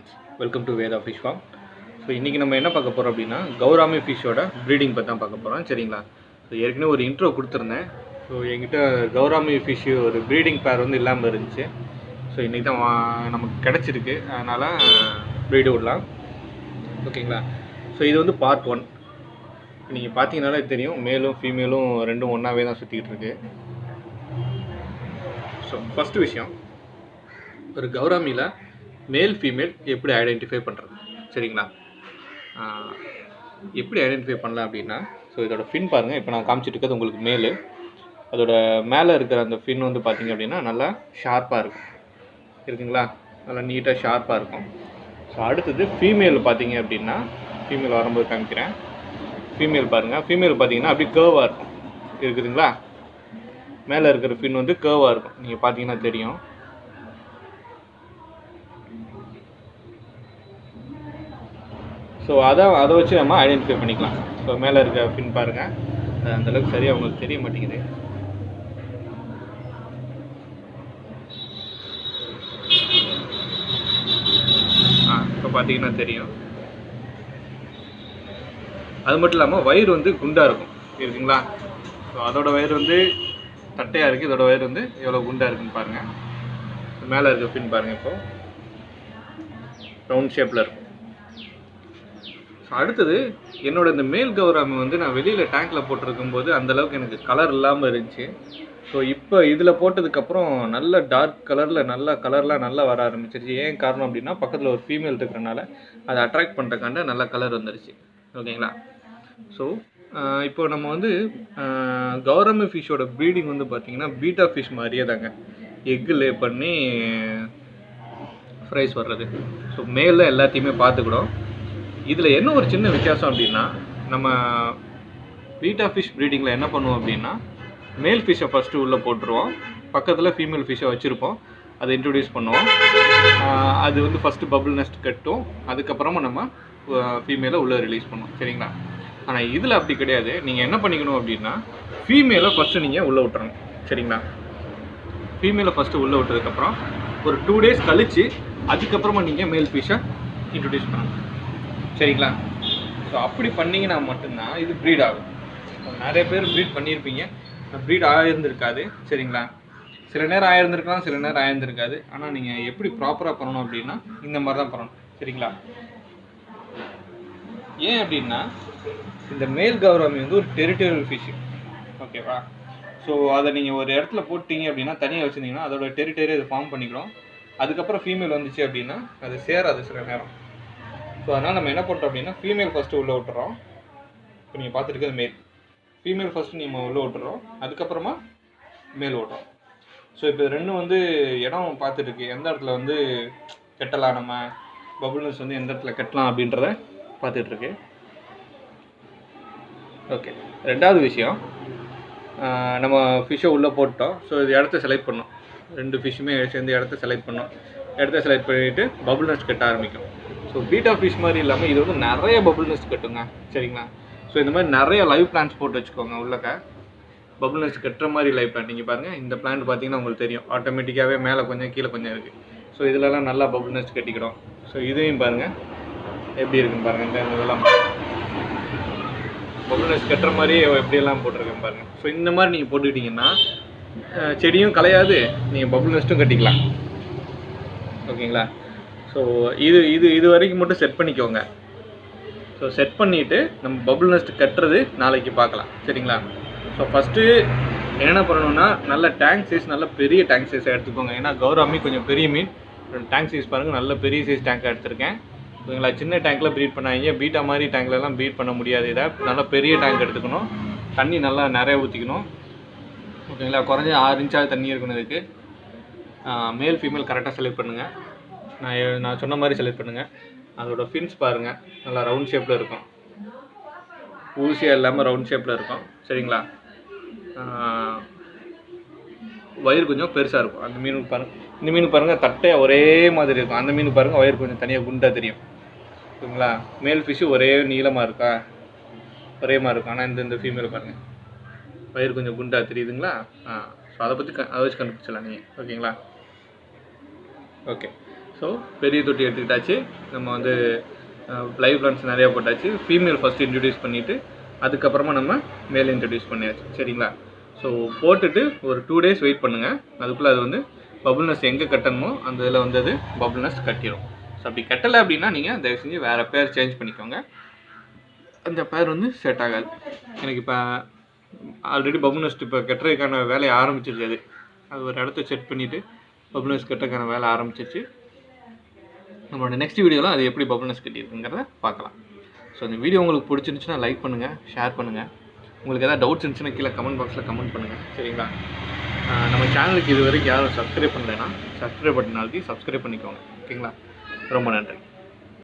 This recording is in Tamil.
Friends, welcome to Veda fish farm. So இன்றைக்கி நம்ம என்ன பார்க்க போகிறோம் அப்படின்னா கௌராமி ஃபிஷ்ஷோட ப்ரீடிங் பற்றி தான் பார்க்க போகிறோம். சரிங்களா? ஸோ ஏற்கனவே ஒரு இன்ட்ரோ கொடுத்துருந்தேன். ஸோ என்கிட்ட கௌராமி ஃபிஷ்ஷு ஒரு ப்ரீடிங் பேர் வந்து இல்லாமல் இருந்துச்சு. ஸோ இன்றைக்கி தான் நமக்கு கிடச்சிருக்கு, அதனால் ப்ரீடு விடலாம். ஓகேங்களா? ஸோ இது வந்து பார்ட் 1. நீங்கள் பார்த்தீங்கன்னாலே தெரியும், மேலும் ஃபீமேலும் ரெண்டும் ஒன்றாவே தான் சுற்றிக்கிட்டு இருக்கு. ஸோ ஃபஸ்ட்டு விஷயம், ஒரு கௌராமியில் மேல் ஃபீமேல் எப்படி ஐடென்டிஃபை பண்ணுறது? சரிங்களா? எப்படி ஐடென்டிஃபை பண்ணலாம் அப்படின்னா, ஸோ இதோட ஃபின் பாருங்கள். இப்போ நான் காமிச்சிட்டு இருக்கிறது உங்களுக்கு மேலு. அதோட மேலே இருக்கிற அந்த ஃபின் வந்து பார்த்திங்க அப்படின்னா நல்லா ஷார்ப்பாக இருக்கும், இருக்குங்களா? நல்லா நீட்டாக ஷார்ப்பாக இருக்கும். ஸோ அடுத்தது ஃபீமேல் பார்த்தீங்க அப்படின்னா, ஃபீமேல் வரும்போது காமிக்கிறேன். ஃபீமேல் பாருங்கள். ஃபீமேல் பார்த்தீங்கன்னா அப்படியே கேர்வாக இருக்கும், இருக்குதுங்களா? மேலே இருக்கிற ஃபின் வந்து கேர்வாக இருக்கும், நீங்கள் பார்த்தீங்கன்னா தெரியும். ஸோ அதை வச்சு நம்ம ஐடென்டிஃபை பண்ணிக்கலாம். ஸோ மேலே இருக்க ஃபின் பாருங்கள், அந்தளவுக்கு சரியாக உங்களுக்கு தெரிய மாட்டேங்குது. இப்போ பார்த்தீங்கன்னா தெரியும். அது மட்டும் இல்லாமல் வயிறு வந்து குண்டாக இருக்கும், இருக்குங்களா? ஸோ அதோட வயிறு வந்து தட்டையாக இருக்குது, இதோட வயிறு வந்து எவ்வளோ குண்டாக இருக்குன்னு பாருங்கள். மேலே இருக்க ஃபின் பாருங்கள், இப்போது ரவுண்ட் ஷேப்பில் இருக்கும். ஸோ அடுத்தது, என்னோட இந்த மேல் கௌராமி வந்து நான் வெளியில் டேங்க்கில் போட்டிருக்கும்போது அந்தளவுக்கு எனக்கு கலர் இல்லாமல் இருந்துச்சு. ஸோ இப்போ இதில் போட்டதுக்கப்புறம் நல்ல டார்க் கலரில் கலர்லாம் நல்லா வர ஆரம்பிச்சிருச்சு. ஏன் காரணம் அப்படின்னா, பக்கத்தில் ஒரு ஃபீமேல் இருக்கிறனால அதை அட்ராக்ட் பண்ணுறக்காண்ட நல்ல கலர் வந்துருச்சு. ஓகேங்களா? ஸோ இப்போ நம்ம வந்து கௌராமி ஃபிஷ்ஷோட ப்ரீடிங் வந்து பார்த்திங்கன்னா பீட்டா ஃபிஷ் மாதிரியே தாங்க, எக்கு லே பண்ணி ஃப்ரைஸ் வர்றது. ஸோ மேலில் எல்லாத்தையுமே பார்த்துக்கிடும். இதில் என்ன ஒரு சின்ன வித்தியாசம் அப்படின்னா, நம்ம பீட்டா ஃபிஷ் ப்ரீடிங்கில் என்ன பண்ணுவோம் அப்படின்னா, மேல் ஃபிஷ்ஷை ஃபஸ்ட்டு உள்ளே போட்டுருவோம், பக்கத்தில் ஃபீமேல் ஃபிஷ்ஷை வச்சுருப்போம், அதை இன்ட்ரடியூஸ் பண்ணுவோம். அது வந்து ஃபஸ்ட்டு பபுள் நெஸ்ட் கட்டும், அதுக்கப்புறமா நம்ம ஃபீமேலை உள்ளே ரிலீஸ் பண்ணுவோம். சரிங்களா? ஆனால் இதில் அப்படி கிடையாது. நீங்கள் என்ன பண்ணிக்கணும் அப்படின்னா, ஃபீமேலை ஃபஸ்ட்டு நீங்கள் உள்ளே விட்டுறணும். சரிங்களா? ஃபீமேலை ஃபஸ்ட்டு உள்ளே விட்டதுக்கப்புறம் ஒரு 2 days கழித்து அதுக்கப்புறமா நீங்கள் மேல் ஃபிஷ்ஷை இன்ட்ரடியூஸ் பண்ணணும். சரிங்களா? ஸோ அப்படி பண்ணிங்கன்னா மட்டும்தான் இது ப்ரீட் ஆகும். நிறைய பேர் ப்ரீட் பண்ணியிருப்பீங்க, ப்ரீட் ஆகிருந்துருக்காது. சரிங்களா? சில நேரம் ஆகிருந்துருக்கலாம், சில நேரம் ஆகிருந்துருக்காது. ஆனால் நீங்கள் எப்படி ப்ராப்பராக பண்ணணும் அப்படின்னா இந்த மாதிரி தான் பண்ணணும். சரிங்களா? ஏன் அப்படின்னா, இந்த மேல் கௌராமி வந்து ஒரு டெரிட்டோரியல் ஃபிஷ்ஷு, ஓகேவா? ஸோ அதை நீங்கள் ஒரு இடத்துல போட்டிங்க அப்படின்னா, தனியாக வச்சுருந்தீங்கன்னா அதோட டெரிட்டரி அதை ஃபார்ம் பண்ணிக்கிறோம். அதுக்கப்புறம் ஃபீமேல் வந்துச்சு அப்படின்னா அது சேராது சில நேரம். ஸோ அதனால் நம்ம என்ன பண்ணுறோம் அப்படின்னா, ஃபீமேல் ஃபஸ்ட்டு உள்ளே விட்டுறோம். இப்போ நீங்கள் பார்த்துருக்கிறது மேல். ஃபீமேல் ஃபஸ்ட்டு நம்ம உள்ளே விட்டுறோம், அதுக்கப்புறமா மேல் விட்டுறோம். ஸோ இப்போ ரெண்டும் வந்து இடம் பார்த்துருக்கு, எந்த இடத்துல வந்து கட்டலாம், நம்ம பபுள்னஸ் வந்து எந்த இடத்துல கட்டலாம் அப்படின்றத பார்த்துட்ருக்கு. ஓகே, ரெண்டாவது விஷயம், நம்ம ஃபிஷ்ஷை உள்ளே போட்டோம். ஸோ இது இடத்த செலக்ட் பண்ணோம், 2 ஃபிஷ்ஷுமே சேர்ந்து இடத்த செலக்ட் பண்ணோம். இடத்த செலக்ட் பண்ணிவிட்டு பபுள் நெஸ்ட் கட்ட ஆரம்பிக்கும். ஸோ பீட்டா ஃபிஷ் மாதிரி இல்லாமல் இது வந்து நிறைய பபுள் நெஸ்ட் கட்டுங்க. சரிங்களா? ஸோ இந்த மாதிரி நிறைய லைவ் பிளான்ஸ் போட்டு வச்சுக்கோங்க உள்ளக்க. பபுள் நெஸ்ட் கட்டுற மாதிரி லைவ் பிளான்ட். நீங்கள் பாருங்கள், இந்த பிளான்ட் பார்த்தீங்கன்னா உங்களுக்கு தெரியும், ஆட்டோமேட்டிக்காகவே மேலே கொஞ்சம் கீழே கொஞ்சம் இருக்குது. ஸோ இதிலலாம் நல்லா பபுள் நெஸ்ட் கட்டிக்கிடும். ஸோ இதையும் பாருங்கள் எப்படி இருக்குன்னு பாருங்கள். இந்த இதெல்லாம் பபுள் நெஸ்ட் கட்டுற மாதிரி எப்படியெல்லாம் போட்டிருக்கேன் பாருங்கள். ஸோ இந்த மாதிரி நீங்கள் போட்டுக்கிட்டிங்கன்னா செடியும் கலையாது, நீங்கள் பபுள் நெஸ்ட்டும் கட்டிக்கலாம். ஓகேங்களா? ஸோ இது வரைக்கும் மட்டும் செட் பண்ணிக்கோங்க. ஸோ செட் பண்ணிவிட்டு நம்ம பபுள் நெஸ்ட் கட்டுறது நாளைக்கு பார்க்கலாம். சரிங்களா? ஸோ ஃபஸ்ட்டு என்னென்ன பண்ணணுன்னா, நல்ல டேங்க் சைஸ், நல்ல பெரிய டேங்க் சைஸை எடுத்துக்கோங்க. ஏன்னா கௌராமி கொஞ்சம் பெரிய மீன். டேங்க் சைஸ் பாருங்கள், நல்ல பெரிய சைஸ் டேங்காக எடுத்திருக்கேன். ஓகேங்களா? சின்ன டேங்க்கில் ப்ரீட் பண்ணாங்க, பீட்டா மாதிரி டேங்க்லலாம் ப்ரீட் பண்ண முடியாது. இதை நல்லா பெரிய டேங்க் எடுத்துக்கணும், தண்ணி நல்லா நிறைய ஊற்றிக்கணும். ஓகேங்களா? குறைஞ்ச 6 inch தண்ணி இருக்கணும் இதுக்கு. மேல் ஃபீமேல் கரெக்டாக செலக்ட் பண்ணுங்கள். நான் சொன்ன மாதிரி செலக்ட் பண்ணுங்கள். அதோட ஃபின்ஸ் பாருங்கள், நல்லா ரவுண்ட் ஷேப்பில் இருக்கும், ஊசியாக இல்லாமல் ரவுண்ட் ஷேப்பில் இருக்கும். சரிங்களா? வயிறு கொஞ்சம் பெருசாக இருக்கும். அந்த மீனுக்கு பாருங்கள், இந்த மீனுக்கு பாருங்கள் தட்டையாக ஒரே மாதிரி இருக்கும். அந்த மீனுக்கு பாருங்கள் வயிறு கொஞ்சம் தனியாக குண்டாக தெரியும். ஓகேங்களா? மேல் ஃபிஷ்ஷு ஒரே நீளமாக இருக்கா, ஒரே மாதிரி இருக்கும். ஆனால் இந்த ஃபீமேல் பாருங்கள் வயிறு கொஞ்சம் குண்டாக தெரியுதுங்களா? ஸோ அதை வச்சு கண்டுபிடிச்சலாம் நீங்கள். ஓகேங்களா? ஓகே, ஸோ பெரிய தொட்டி எடுத்துக்கிட்டாச்சு. நம்ம வந்து லைவ் பிளான்ஸ் நிறையா போட்டாச்சு. ஃபீமேல் ஃபஸ்ட்டு இன்ட்ரடியூஸ் பண்ணிவிட்டு அதுக்கப்புறமா நம்ம மேல் இன்ட்ரடியூஸ் பண்ணியாச்சு. சரிங்களா? ஸோ போட்டுட்டு ஒரு 2 days வெயிட் பண்ணுங்கள். அதுக்குள்ளே அது வந்து பபுள் நெஸ்ட் எங்கே கட்டணுமோ அந்த இதில் வந்து அது பபுள் நெஸ்ட் கட்டிடும். ஸோ அப்படி கட்டலை அப்படின்னா நீங்கள் தயவு செஞ்சு வேறு பேர் சேஞ்ச் பண்ணிக்கோங்க. அந்த பேர் வந்து செட் ஆகாது. எனக்கு இப்போ ஆல்ரெடி பபுள் நெஸ்ட் இப்போ கட்டுறதுக்கான வேலையை ஆரம்பிச்சிருச்சு. அது ஒரு இடத்த செட் பண்ணிவிட்டு பபுள் நெஸ்ட் கட்டுறதுக்கான வேலை ஆரம்பிச்சிருச்சு. நம்மளோட நெக்ஸ்ட் வீடியோவில் அது எப்படி பபுள் நெஸ்ட் கட்டியிருக்குங்கிறத பார்க்கலாம். ஸோ இந்த வீடியோ உங்களுக்கு பிடிச்சிருந்துச்சுன்னா லைக் பண்ணுங்கள், ஷேர் பண்ணுங்கள். உங்களுக்கு எதாவது டவுட்ஸ் இருந்துச்சுன்னா கீழே கமெண்ட் பாக்ஸில் கமெண்ட் பண்ணுங்கள். சரிங்களா? நம்ம சேனலுக்கு இது வரைக்கும் யாரும் சப்ஸ்கிரைப் பண்ணலைன்னா சப்ஸ்கிரைப் பட்டன் அழுத்தி சப்ஸ்கிரைப் பண்ணிக்கோங்க. ஓகேங்களா? ரொம்ப நன்றி.